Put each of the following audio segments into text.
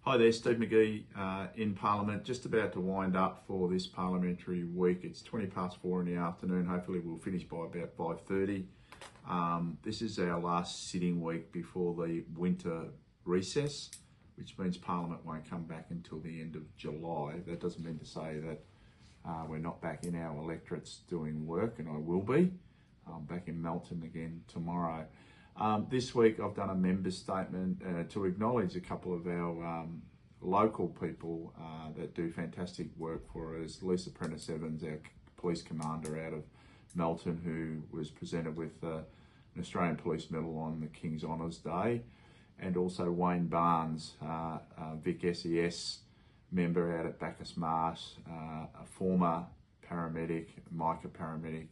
Hi there, Steve McGee in Parliament, just about to wind up for this parliamentary week. It's 4:20 in the afternoon. Hopefully we'll finish by about 5:30. This is our last sitting week before the winter recess, which means Parliament won't come back until the end of July. That doesn't mean to say that we're not back in our electorates doing work, and I will be. Back in Melton again tomorrow. This week I've done a member statement to acknowledge a couple of our local people that do fantastic work for us. Lisa Prentice-Evans, our police commander out of Melton, who was presented with an Australian Police Medal on the King's Honours Day, and also Wayne Barnes, Vic SES member out at Bacchus Marsh, a former paramedic, Micah paramedic,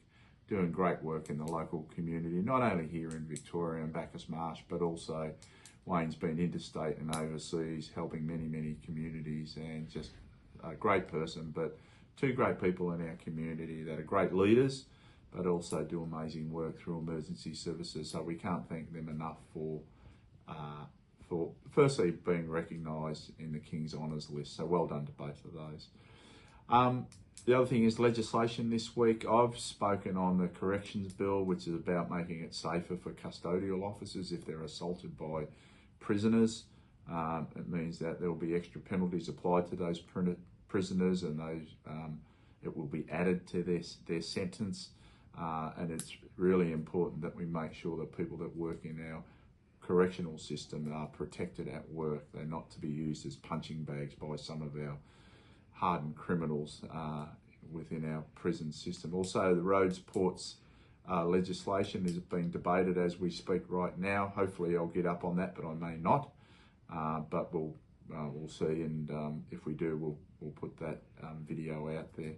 doing great work in the local community, not only here in Victoria and Bacchus Marsh, but also Wayne's been interstate and overseas, helping many communities, and just a great person. But two great people in our community that are great leaders, but also do amazing work through emergency services. So we can't thank them enough for firstly being recognised in the King's Honours list. So well done to both of those. The other thing is legislation this week. I've spoken on the corrections bill, which is about making it safer for custodial officers if they're assaulted by prisoners. It means that there will be extra penalties applied to those prisoners, and those it will be added to their sentence. And it's really important that we make sure that people that work in our correctional system are protected at work. They're not to be used as punching bags by some of our hardened criminals within our prison system. Also, the roads, ports legislation is being debated as we speak right now. Hopefully I'll get up on that, but I may not. But we'll see, and if we do, we'll put that video out there.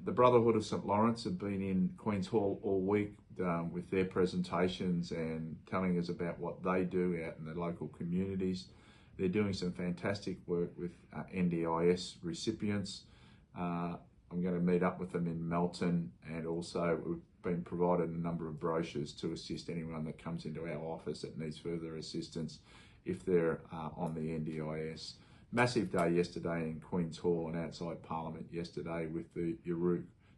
The Brotherhood of St Lawrence have been in Queen's Hall all week with their presentations and telling us about what they do out in the local communities. They're doing some fantastic work with NDIS recipients. I'm going to meet up with them in Melton, and also we've been provided a number of brochures to assist anyone that comes into our office that needs further assistance if they're on the NDIS. Massive day yesterday in Queen's Hall and outside Parliament yesterday with the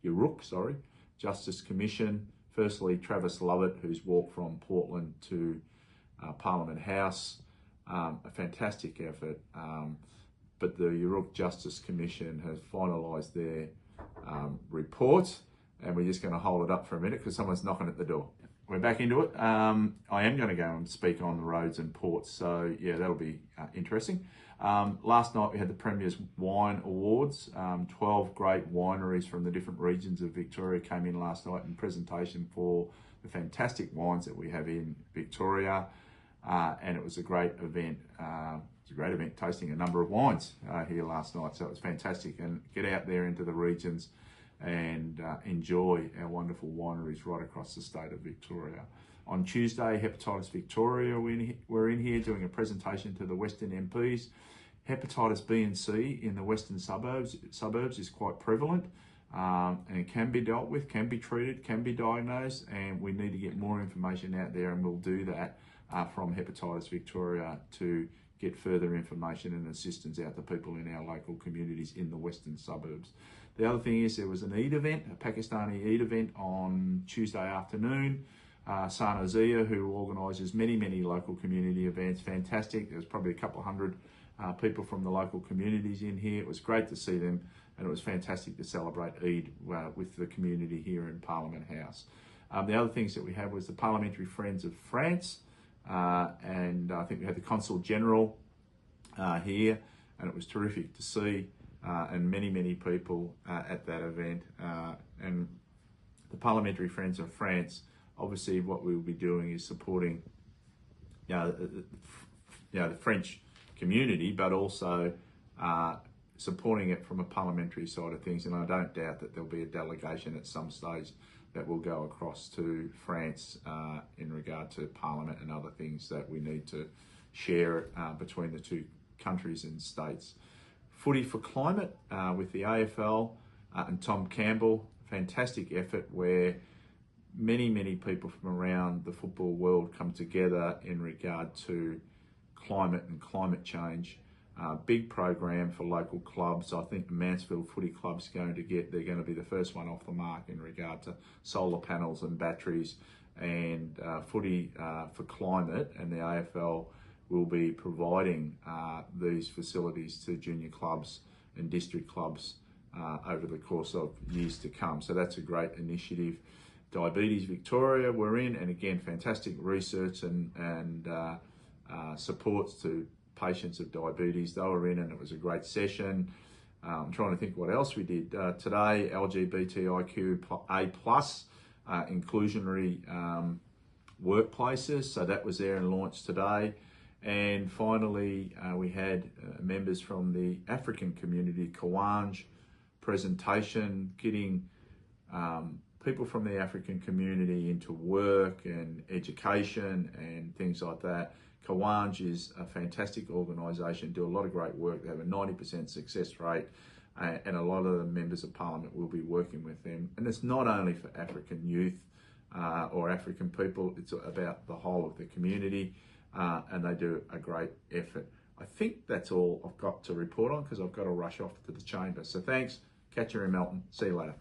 Yuruk Justice Commission. Firstly, Travis Lovett, who's walked from Portland to Parliament House. A fantastic effort, but the Yuruk Justice Commission has finalised their report, and we're just going to hold it up for a minute because someone's knocking at the door. We're back into it. I am going to go and speak on the roads and ports, so yeah, that'll be interesting. Last night we had the Premier's Wine Awards. 12 great wineries from the different regions of Victoria came in last night in presentation for the fantastic wines that we have in Victoria. And it was a great event. It was a great event tasting a number of wines here last night. So it was fantastic. And get out there into the regions and enjoy our wonderful wineries right across the state of Victoria. On Tuesday, Hepatitis Victoria were in here doing a presentation to the Western MPs. Hepatitis B and C in the Western suburbs is quite prevalent. And it can be dealt with, can be treated, can be diagnosed, and we need to get more information out there, and we'll do that from Hepatitis Victoria to get further information and assistance out to people in our local communities in the western suburbs. The other thing is there was an Eid event, a Pakistani Eid event on Tuesday afternoon. Sana Zia, who organises many local community events, fantastic. There was probably a couple hundred people from the local communities in here. It was great to see them, and it was fantastic to celebrate Eid with the community here in Parliament House. The other things that we had was the Parliamentary Friends of France, and I think we had the Consul General here, and it was terrific to see, and many people at that event. And the Parliamentary Friends of France, obviously what we will be doing is supporting the French community, but also supporting it from a parliamentary side of things. And I don't doubt that there'll be a delegation at some stage that will go across to France in regard to Parliament and other things that we need to share between the two countries and states. Footy for Climate with the AFL and Tom Campbell, fantastic effort where many people from around the football world come together in regard to climate and climate change. Big program for local clubs. I think the Mansfield Footy Club's they're going to be the first one off the mark in regard to solar panels and batteries and footy for climate, and the AFL will be providing these facilities to junior clubs and district clubs over the course of years to come. So that's a great initiative. Diabetes Victoria we're in, and again, fantastic research and supports to patients of diabetes. They were in, and it was a great session. I'm trying to think what else we did today. LGBTIQA+ inclusionary workplaces, so that was there and launched today. And finally, we had members from the African community, Kawanj presentation, getting people from the African community into work and education and things like that. Kawanj is a fantastic organisation, do a lot of great work. They have a 90% success rate, and a lot of the members of parliament will be working with them. And it's not only for African youth or African people, it's about the whole of the community, and they do a great effort. I think that's all I've got to report on because I've got to rush off to the chamber. So thanks, catch you in Melton. See you later.